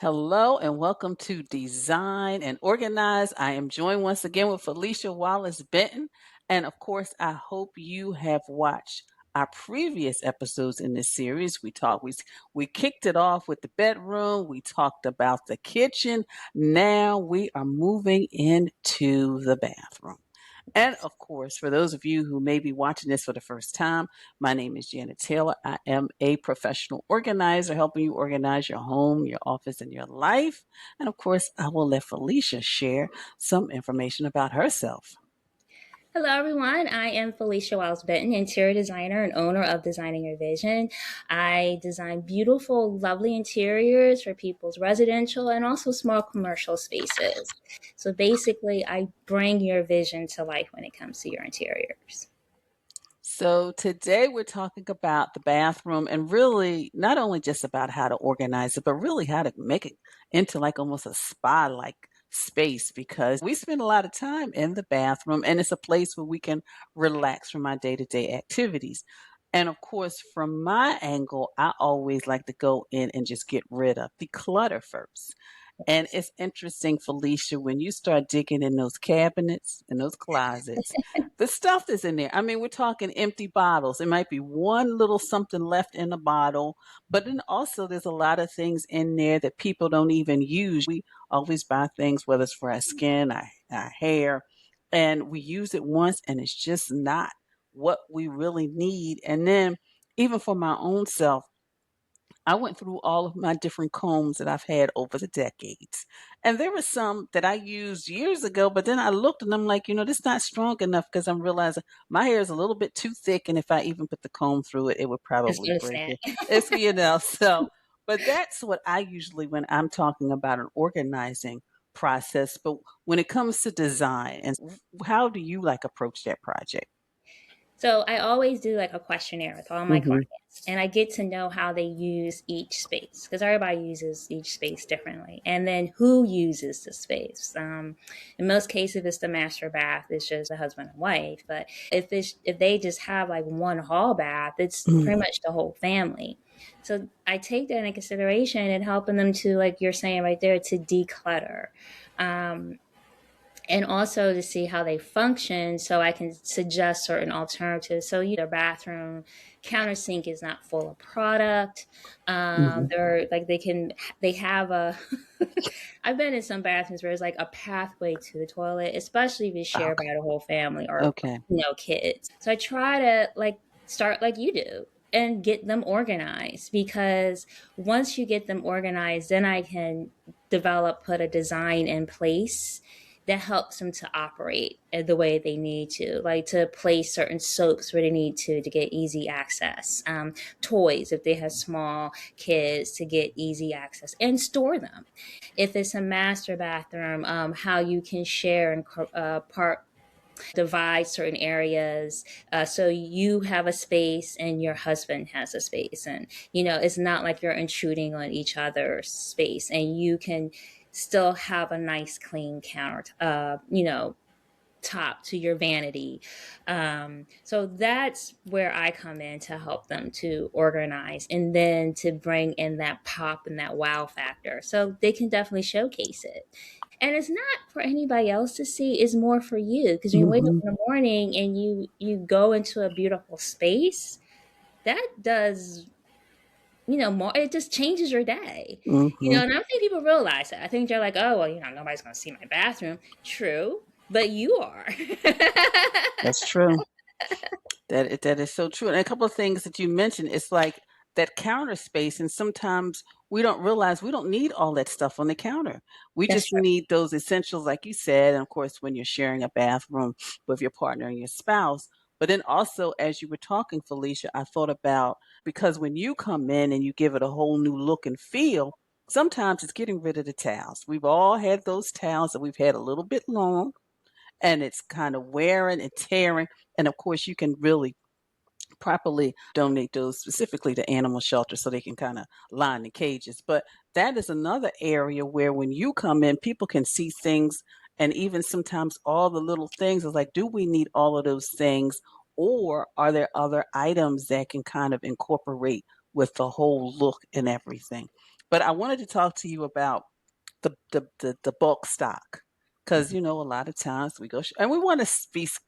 Hello and welcome to Design and Organize. I am joined once again with Felicia Wallace Benton. And of course, I hope you have watched our previous episodes in this series. We kicked it off with the bedroom, we talked about the kitchen. Now we are moving into the bathroom. And of course, for those of you who may be watching this for the first time, my name is Janet Taylor. I am a professional organizer, helping you organize your home, your office, and your life. And of course, I will let Felicia share some information about herself. Hello, everyone. I am Felicia Wiles Benton, interior designer and owner of Designing Your Vision. I design beautiful, lovely interiors for people's residential and also small commercial spaces. So basically, I bring your vision to life when it comes to your interiors. So, today we're talking about the bathroom and really not only just about how to organize it, but really how to make it into like almost a spa like space because we spend a lot of time in the bathroom and it's a place where we can relax from our day to day activities. And of course, from my angle, I always like to go in and just get rid of the clutter first. And it's interesting, Felicia, when you start digging in those cabinets and those closets, the stuff that's in there. I mean, we're talking empty bottles. It might be one little something left in a bottle, but then also there's a lot of things in there that people don't even use. We always buy things, whether it's for our skin, our hair, and we use it once and it's just not what we really need. And then, even for my own self, I went through all of my different combs that I've had over the decades. And there were some that I used years ago, but then I looked and I'm like, this is not strong enough because I'm realizing my hair is a little bit too thick. And if I even put the comb through it, it would It's probably so break sad. it. So, but that's what I usually, when I'm talking about an organizing process. But when it comes to design, and how do you like approach that project? So I always do like a questionnaire with all my Hmm. clients, and I get to know how they use each space because everybody uses each space differently, and then who uses the space. In most cases, if it's the master bath, it's just a husband and wife. But if they just have like one hall bath, it's pretty much the whole family. So I take that into consideration and helping them to, like you're saying right there, to declutter. Um, and also to see how they function so I can suggest certain alternatives. So their bathroom countersink is not full of product. Hmm. They're like they have a I've been in some bathrooms where it's like a pathway to the toilet, especially if it's shared by Okay. the whole family or Okay. kids. So I try to like start like you do and get them organized, because once you get them organized, then I can put a design in place that helps them to operate the way they need to, like to place certain soaps where they need to get easy access, toys if they have small kids to get easy access and store them. If it's a master bathroom, how you can share and part divide certain areas, so you have a space and your husband has a space, and it's not like you're intruding on each other's space, and you can still have a nice clean counter, top to your vanity. So that's where I come in to help them to organize and then to bring in that pop and that wow factor so they can definitely showcase it. And it's not for anybody else to see, it's more for you, because when you wake up Hmm. in the morning and you go into a beautiful space, that does, more, it just changes your day. Hmm. And I don't think people realize that. I think they're like, oh, well, nobody's going to see my bathroom. True, but you are. That's true. That is so true. And a couple of things that you mentioned, it's like that counter space, and sometimes we don't realize we don't need all that stuff on the counter. We That's just true. need those essentials, like you said. And of course, when you're sharing a bathroom with your partner and your spouse. But then also, as you were talking, Felicia, I thought about, because when you come in and you give it a whole new look and feel, sometimes it's getting rid of the towels. We've all had those towels that we've had a little bit long and it's kind of wearing and tearing. And of course, you can really properly donate those specifically to animal shelters so they can kind of line the cages. But that is another area where when you come in, people can see things. And even sometimes all the little things is like, do we need all of those things? Or are there other items that can kind of incorporate with the whole look and everything? But I wanted to talk to you about the bulk stock, because you know a lot of times we go and we want to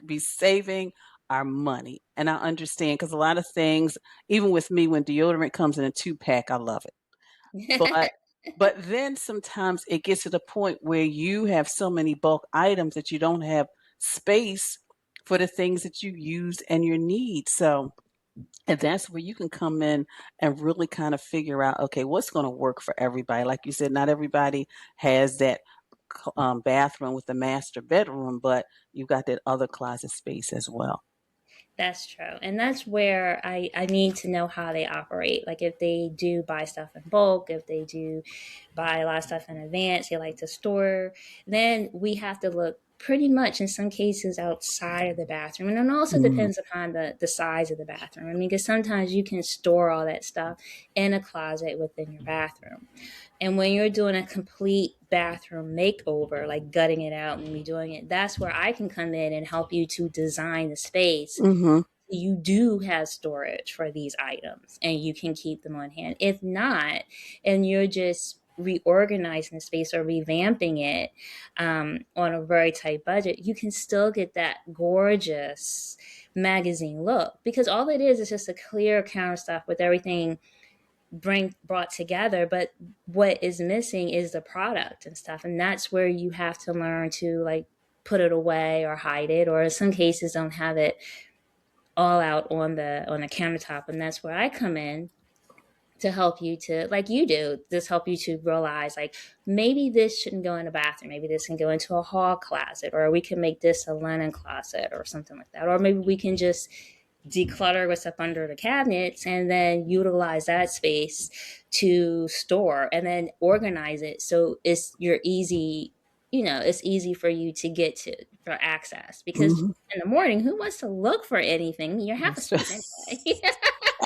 be saving our money, and I understand because a lot of things, even with me, when deodorant comes in a 2 pack, I love it. But then sometimes it gets to the point where you have so many bulk items that you don't have space for the things that you use and your needs. So and that's where you can come in and really kind of figure out, okay, what's going to work for everybody. Like you said, not everybody has that bathroom with the master bedroom, but you've got that other closet space as well. That's true. And that's where I need to know how they operate. Like if they do buy stuff in bulk, if they do buy a lot of stuff in advance, they like to store, then we have to look pretty much in some cases outside of the bathroom. And it also Mm-hmm. depends upon the size of the bathroom. I mean, because sometimes you can store all that stuff in a closet within your bathroom. And when you're doing a complete bathroom makeover, like gutting it out and redoing it, that's where I can come in and help you to design the space. Mm-hmm. You do have storage for these items and you can keep them on hand. If not, and you're just reorganizing the space or revamping it on a very tight budget, you can still get that gorgeous magazine look, because all it is just a clear countertop with everything brought together, but what is missing is the product and stuff, and that's where you have to learn to like put it away or hide it, or in some cases don't have it all out on the countertop. And that's where I come in to help you to, like you do, just help you to realize like maybe this shouldn't go in a bathroom, maybe this can go into a hall closet, or we can make this a linen closet or something like that, or maybe we can just declutter what's up under the cabinets and then utilize that space to store and then organize it so you're easy, it's easy for you to get to for access, because Mm-hmm. in the morning who wants to look for anything, you're half asleep anyway.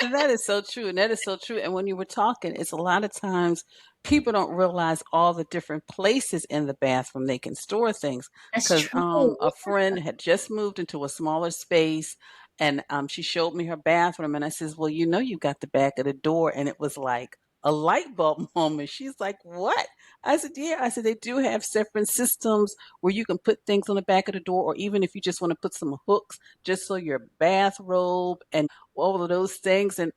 And that is so true. And that is so true. And when you were talking, it's a lot of times people don't realize all the different places in the bathroom they can store things. That's Because true. a friend had just moved into a smaller space, and she showed me her bathroom. And I says, well, you know, you got the back of the door. And it was like a light bulb moment. She's like, what? I said, yeah. I said, they do have separate systems where you can put things on the back of the door, or even if you just want to put some hooks just so your bathrobe and all of those things. And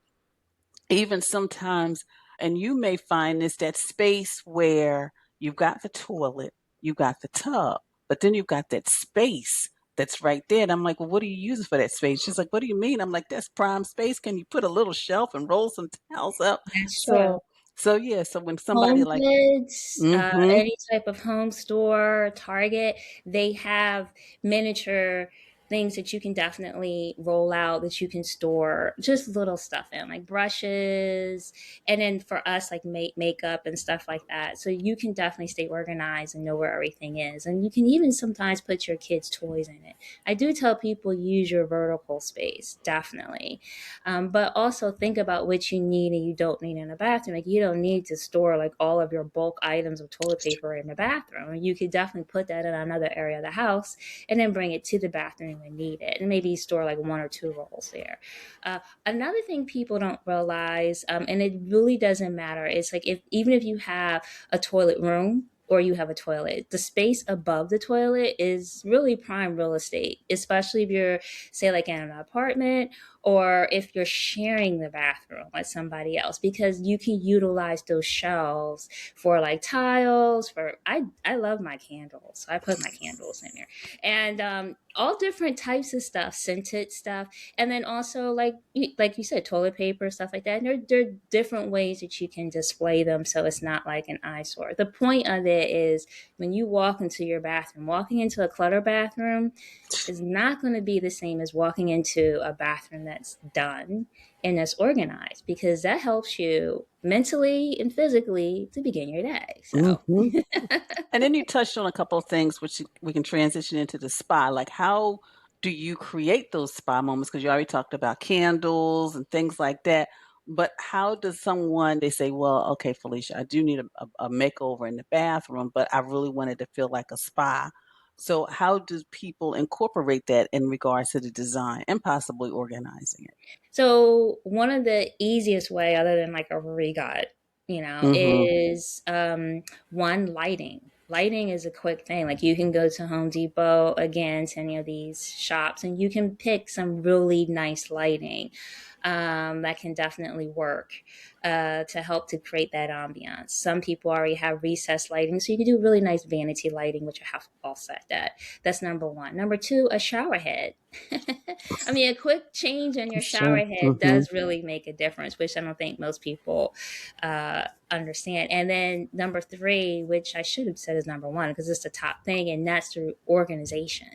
even sometimes, and you may find this, that space where you've got the toilet, you've got the tub, but then you've got that space that's right there. And I'm like, well, what are you using for that space? She's like, what do you mean? I'm like, that's prime space. Can you put a little shelf and roll some towels up? That's true. So yeah, so when somebody Home like, Goods, mm-hmm, any type of home store, Target, they have miniature things that you can definitely roll out that you can store just little stuff in, like brushes, and then for us, like makeup and stuff like that. So you can definitely stay organized and know where everything is. And you can even sometimes put your kids' toys in it. I do tell people use your vertical space, definitely. But also think about what you need and you don't need in a bathroom. Like you don't need to store like all of your bulk items of toilet paper in the bathroom. You could definitely put that in another area of the house and then bring it to the bathroom when needed, and maybe store like one or two rolls there. Another thing people don't realize, and it really doesn't matter, is like if even if you have a toilet room or you have a toilet, the space above the toilet is really prime real estate, especially if you're, say, like in an apartment or if you're sharing the bathroom with somebody else, because you can utilize those shelves for like tiles. For I love my candles, so I put my candles in there, and all different types of stuff, scented stuff, and then also like you said, toilet paper, stuff like that. And there are different ways that you can display them so it's not like an eyesore. The point of it is when you walk into your bathroom, walking into a clutter bathroom is not going to be the same as walking into a bathroom that's done and that's organized, because that helps you mentally and physically to begin your day. So mm-hmm. And then you touched on a couple of things which we can transition into the spa. Like, how do you create those spa moments? Because you already talked about candles and things like that. But how does someone, they say, well, okay, Felicia, I do need a makeover in the bathroom, but I really wanted to feel like a spa. So how do people incorporate that in regards to the design and possibly organizing it? So one of the easiest way, other than like a regot, Mhm. is one, lighting. Lighting is a quick thing. Like, you can go to Home Depot, again, to any of these shops, and you can pick some really nice lighting that can definitely work to help to create that ambiance. Some people already have recessed lighting, so you can do really nice vanity lighting, which will have offset that. That's number one. Number two, a shower head. I mean, a quick change in your shower Sure. head Mhm. does really make a difference, which I don't think most people understand. And then number three, which I should have said is number one because it's the top thing, and that's through organization.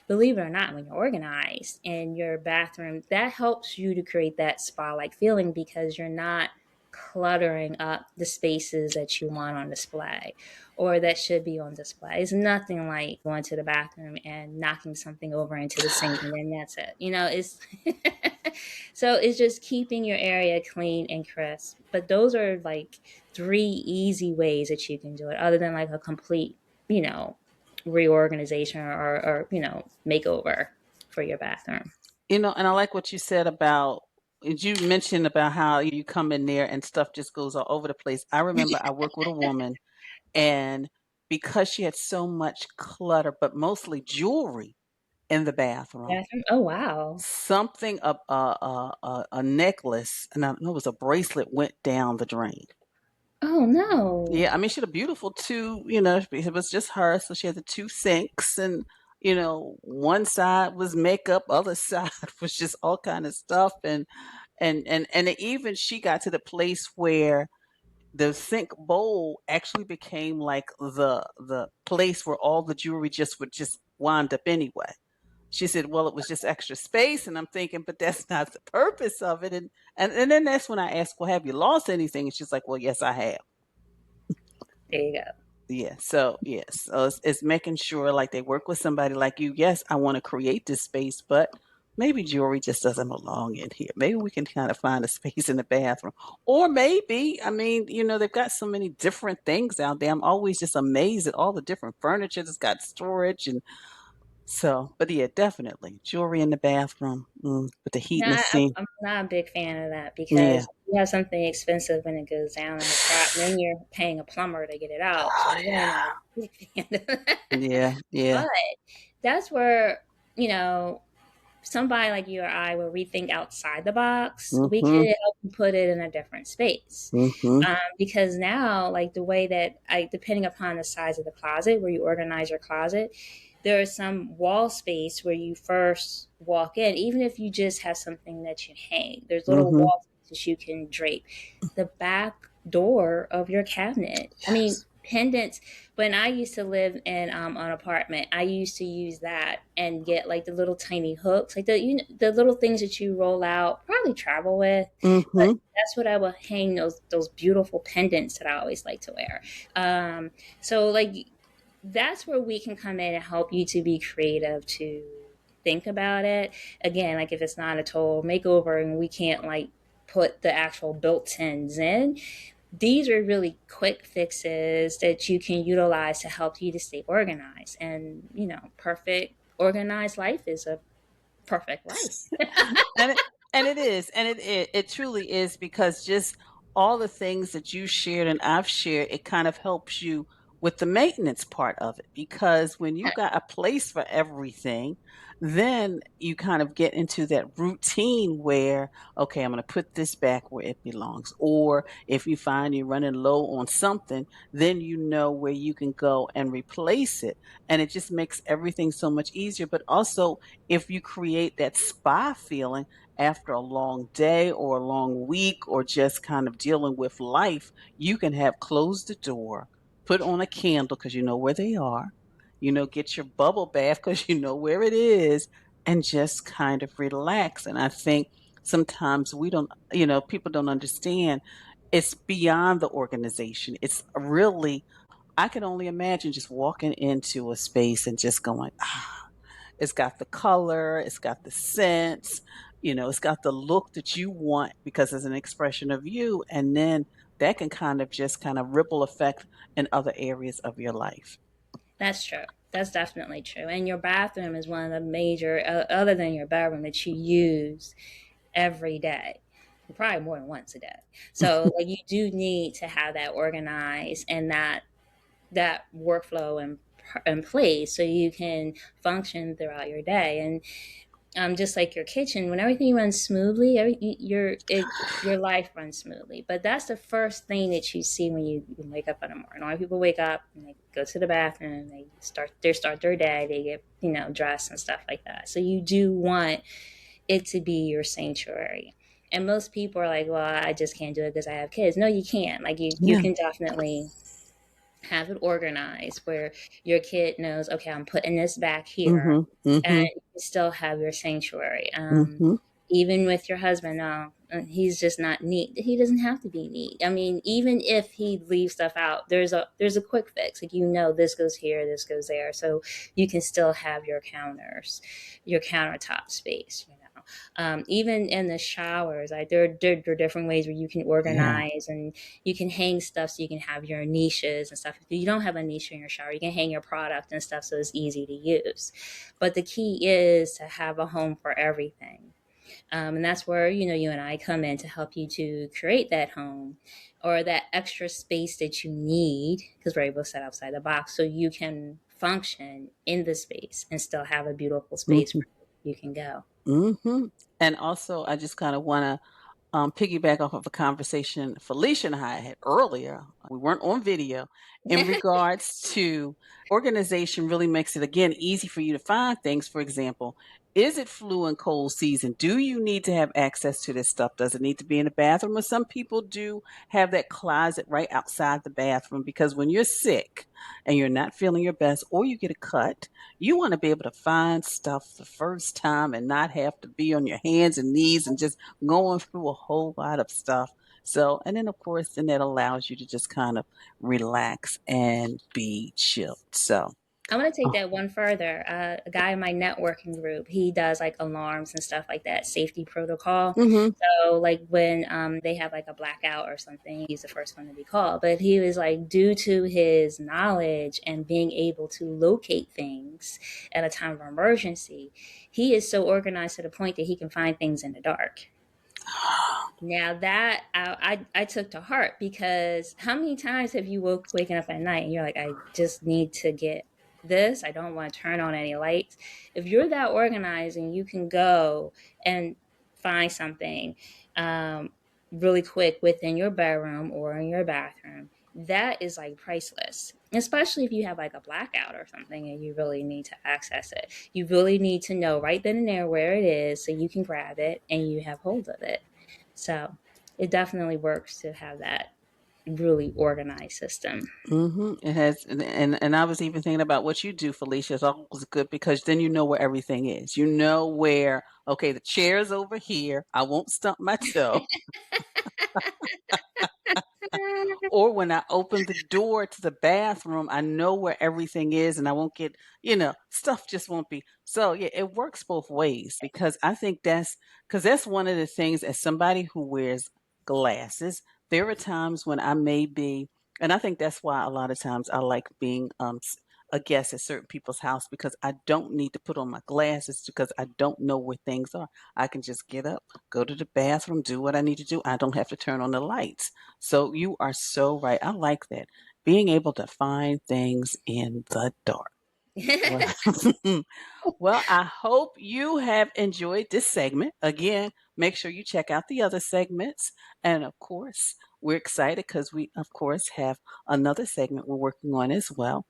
Believe it or not, when you're organized in your bathroom, that helps you to create that spa like feeling because you're not cluttering up the spaces that you want on display or that should be on display. It's nothing like going to the bathroom and knocking something over into the sink and then that's it. It's so it's just keeping your area clean and crisp. But those are like three easy ways that you can do it, other than like a complete, you know, reorganization or makeover for your bathroom. And I like what you said about you mentioned about how you come in there and stuff just goes all over the place. I remember I worked with a woman, and because she had so much clutter, but mostly jewelry in the bathroom, Bathroom. Oh wow. something a necklace, and I know it was a bracelet, went down the drain. Oh no. Yeah, I mean, she had a beautiful two, it was just her. So she had the two sinks, and, one side was makeup, other side was just all kind of stuff. And even she got to the place where the sink bowl actually became like the place where all the jewelry just would just wind up anyway. She said, well, it was just extra space. And I'm thinking, but that's not the purpose of it. And then that's when I asked, well, have you lost anything? And she's like, well, yes, I have. There you go. Yeah. So yes, so it's making sure like they work with somebody like you. Yes, I want to create this space, but maybe jewelry just doesn't belong in here. Maybe we can kind of find a space in the bathroom, or maybe I mean, they've got so many different things out there. I'm always just amazed at all the different furniture that's got storage and so. But yeah, definitely jewelry in the bathroom with the heat and the Not, scene. I'm not a big fan of that Yeah. because you have something expensive and it goes down in the trap, and then you're paying a plumber to get it out. So Oh I'm really yeah. not a big fan of that. Yeah. Yeah. But that's where, somebody like you or I will rethink outside the box. We could Mhm. help you put it in a different space. Mhm. Because now, like the way that depending upon the size of the closet, where you organize your closet, there is some wall space where you first walk in, even if you just have something that you hang. There's little Mhm. wall spaces you can drape. The back door of your cabinet. I mean, Yes. pendants. When I used to live in an apartment, I used to use that and get like the little tiny hooks, like the little things that you roll out, probably travel with. But Mhm. that's what I would hang those beautiful pendants that I always like to wear. So like that's where we can come in and help you to be creative to think about it. Again, like if it's not a total makeover and we can't like put the actual built-ins in, these are really quick fixes that you can utilize to help you to stay organized. And, perfect organized life is a perfect life. And it is, and it truly is because just all the things that you shared and I've shared, it kind of helps you with the maintenance part of it because when you've got a place for everything, then you kind of get into that routine where, okay, I'm going to put this back where it belongs. Or if you find you're running low on something, then you know where you can go and replace it. And it just makes everything so much easier. But also, if you create that spa feeling after a long day or a long week or just kind of dealing with life, you can have closed the door, put on a candle because you know where they are, get your bubble bath because you know where it is, and just kind of relax. And I think sometimes we don't, people don't understand it's beyond the organization. It's really, I can only imagine just walking into a space and just going, ah, it's got the color, it's got the scents, it's got the look that you want because it's an expression of you. And then that can kind of just kind of ripple effect in other areas of your life. That's true. That's definitely true. And your bathroom is one of the major, other than your bedroom, that you use every day. probably more than once a day. So like you do need to have that organized and that workflow in place so you can function throughout your day. And just like your kitchen, when everything runs smoothly, your life runs smoothly. But that's the first thing that you see when you wake up in the morning. A lot of people wake up and they go to the bathroom, they start their day, they get dressed and stuff like that. So you do want it to be your sanctuary. And most people are like, well, I just can't do it because I have kids. No, you can't. Like you Yeah. can definitely have it organized where your kid knows, okay, I'm putting this back here, Mhm. and Mhm. you still have your sanctuary. Mhm. Even with your husband, no, he's just not neat. He doesn't have to be neat. I mean, even if he leaves stuff out, there's a quick fix. Like this goes here, this goes there, so you can still have your counters, your countertop space. Even in the showers, like there are different ways where you can Yeah. organize and you can hang stuff so you can have your niches and stuff. If you don't have a niche in your shower, you can hang your product and stuff so it's easy to use. But the key is to have a home for everything. And that's where, you and I come in to help you to create that home or that extra space that you need because we're able to set outside the box so you can function in the space and still have a beautiful space Mhm. where you can go. Mhm. And also, I just kind of want to piggyback off of a conversation Felicia and I had earlier. We weren't on video in regards to organization really makes it again easy for you to find things. For example, is it flu and cold season? Do you need to have access to this stuff? Does it need to be in the bathroom? Or some people do have that closet right outside the bathroom because when you're sick and you're not feeling your best or you get a cut, you want to be able to find stuff the first time and not have to be on your hands and knees and just going through a whole lot of stuff. So, and then of course, then that allows you to just kind of relax and be chilled. So, I want to take oh, that one further. A guy in my networking group, he does like alarms and stuff like that, safety protocol. mm-hmm, So, like when they have like a blackout or something, he's the first one to be called. But he was like, due to his knowledge and being able to locate things at a time of emergency, he is so organized to the point that he can find things in the dark. Now that I took to heart because how many times have you waking up at night and you're like, I just need to get this. I don't want to turn on any lights. If you're that organized and you can go and find something really quick within your bedroom or in your bathroom, that is like priceless. Especially if you have like a blackout or something and you really need to access it. You really need to know right then and there where it is so you can grab it and you have hold of it. So it definitely works to have that really organized system. mm-hmm. It has, and I was even thinking about what you do, Felicia. It's always good because then you know where everything is. You know where, okay, the chair's over here. I won't stump my toe. Or when I open the door to the bathroom, I know where everything is and I won't get, stuff just won't be. So, yeah, it works both ways because I think that's one of the things as somebody who wears glasses, there are times when I may be, and I think that's why a lot of times I like being a guest at certain people's house because I don't need to put on my glasses because I don't know where things are. I can just get up, go to the bathroom, do what I need to do. I don't have to turn on the lights. So you are so right. I like that. Being able to find things in the dark. Well, well, I hope you have enjoyed this segment. Again, make sure you check out the other segments. And of course, we're excited because we, of course, have another segment we're working on as well.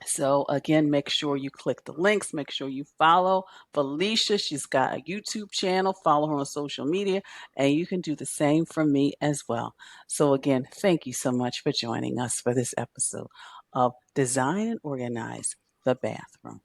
So again, make sure you click the links. Make sure you follow Felicia. She's got a YouTube channel. Follow her on social media, and you can do the same for me as well. So again, thank you so much for joining us for this episode of Design and Organize the Bathroom.